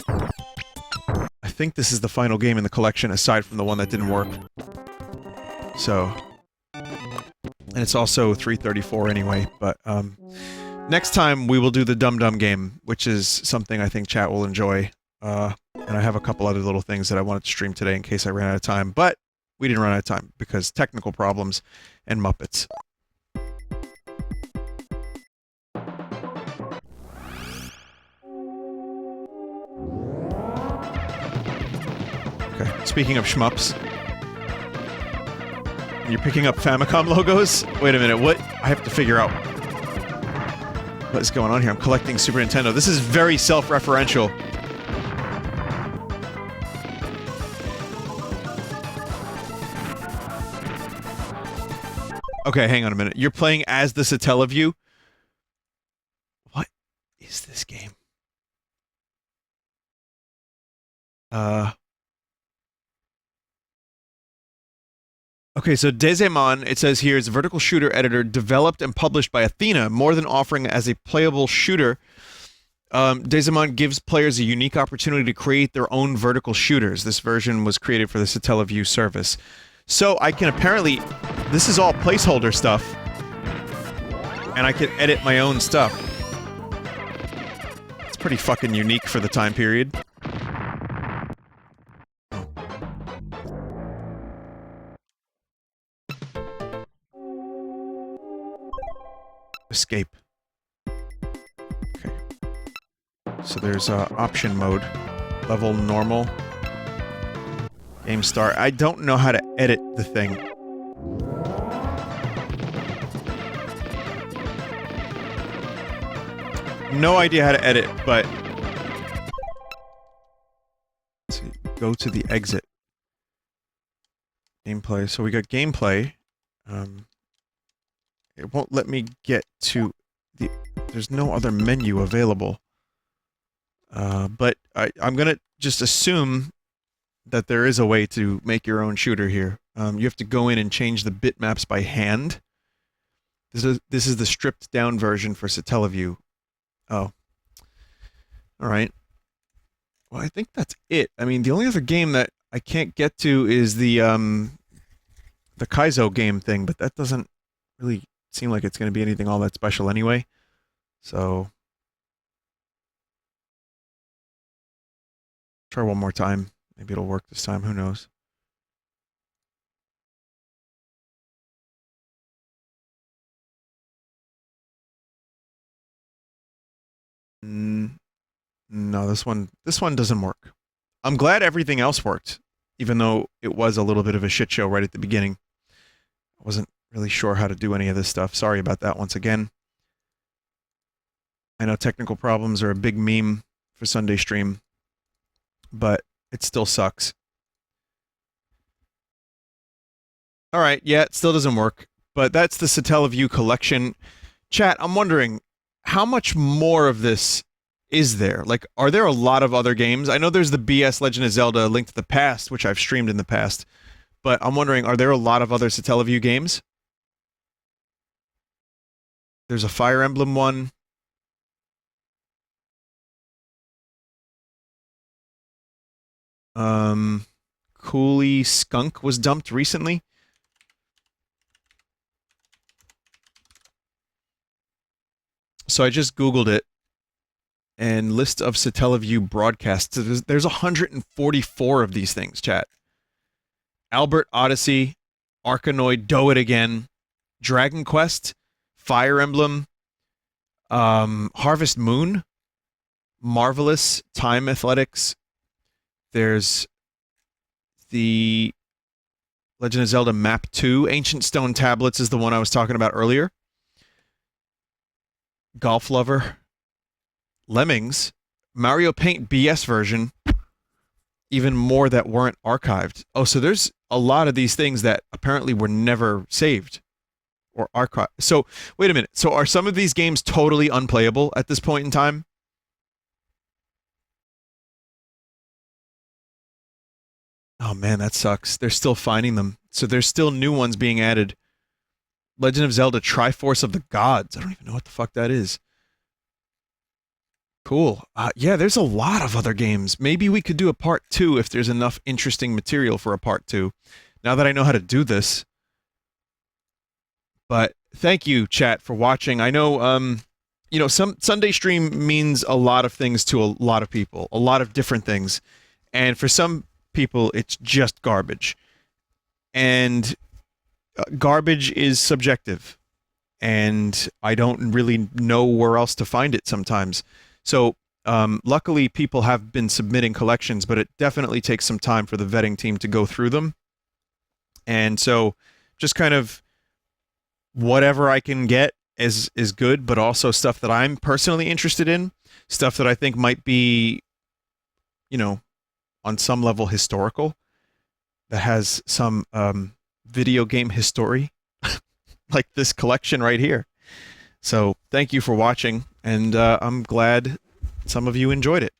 I think this is the final game in the collection, aside from the one that didn't work. So... and it's also 3:34 anyway, but, next time we will do the Dum Dum game, which is something I think chat will enjoy. And I have a couple other little things that I wanted to stream today in case I ran out of time, but we didn't run out of time because technical problems and Muppets. Okay, speaking of shmups. You're picking up Famicom logos? Wait a minute, what? I have to figure out what is going on here. I'm collecting Super Nintendo. This is very self-referential. Okay, hang on a minute. You're playing as the Satellaview? What is this game? Okay, so Dezaemon, it says here, is a vertical shooter editor developed and published by Athena. More than offering as a playable shooter, Dezaemon gives players a unique opportunity to create their own vertical shooters. This version was created for the Satellaview service. So I can apparently... this is all placeholder stuff. And I can edit my own stuff. It's pretty fucking unique for the time period. Escape. Okay. So there's option mode. Level normal. Game start. I don't know how to edit the thing. No idea how to edit, but... let's see. Go to the exit. Gameplay. So we got gameplay. It won't let me get to the... there's no other menu available. But I'm gonna just assume that there is a way to make your own shooter here. You have to go in and change the bitmaps by hand. This is the stripped down version for Satellaview. Oh. Alright. Well, I think that's it. I mean, the only other game that I can't get to is the Kaizo game thing, but that doesn't really seem like it's going to be anything all that special anyway. So... try one more time. Maybe it'll work this time, who knows. No, this one doesn't work. I'm glad everything else worked. even though it was a little bit of a shit show right at the beginning. I wasn't really sure how to do any of this stuff. Sorry about that once again. I know technical problems are a big meme for Sunday stream, but it still sucks. Alright, yeah, it still doesn't work, but that's the Satellaview Collection. Chat, I'm wondering, how much more of this is there? Like, are there a lot of other games? I know there's the BS Legend of Zelda Link to the Past, which I've streamed in the past, but I'm wondering, are there a lot of other Satellaview games? There's a Fire Emblem one. Cooley Skunk was dumped recently. So I just Googled it, and list of Satellaview broadcasts. There's 144 of these things, chat. Albert Odyssey, Arkanoid, Do It Again, Dragon Quest, Fire Emblem, Harvest Moon, Marvelous, Time Athletics. There's the Legend of Zelda Map 2. Ancient Stone Tablets is the one I was talking about earlier. Golf Lover, Lemmings, Mario Paint BS version, even more that weren't archived. Oh, so there's a lot of these things that apparently were never saved or archived. So, wait a minute. So are some of these games totally unplayable at this point in time? Oh man, that sucks. They're still finding them. So there's still new ones being added. Legend of Zelda Triforce of the Gods. I don't even know what the fuck that is. Cool. Yeah, there's a lot of other games. Maybe we could do a part 2 if there's enough interesting material for a part 2. Now that I know how to do this. But thank you, chat, for watching. I know, you know, some Sunday stream means a lot of things to a lot of people. A lot of different things. And for some people, it's just garbage. And garbage is subjective, and I don't really know where else to find it sometimes. So, luckily, people have been submitting collections, but it definitely takes some time for the vetting team to go through them. And so, just kind of whatever I can get is good, but also stuff that I'm personally interested in, stuff that I think might be, you know, on some level historical, that has some video game history, like this collection right here. So thank you for watching, and I'm glad some of you enjoyed it.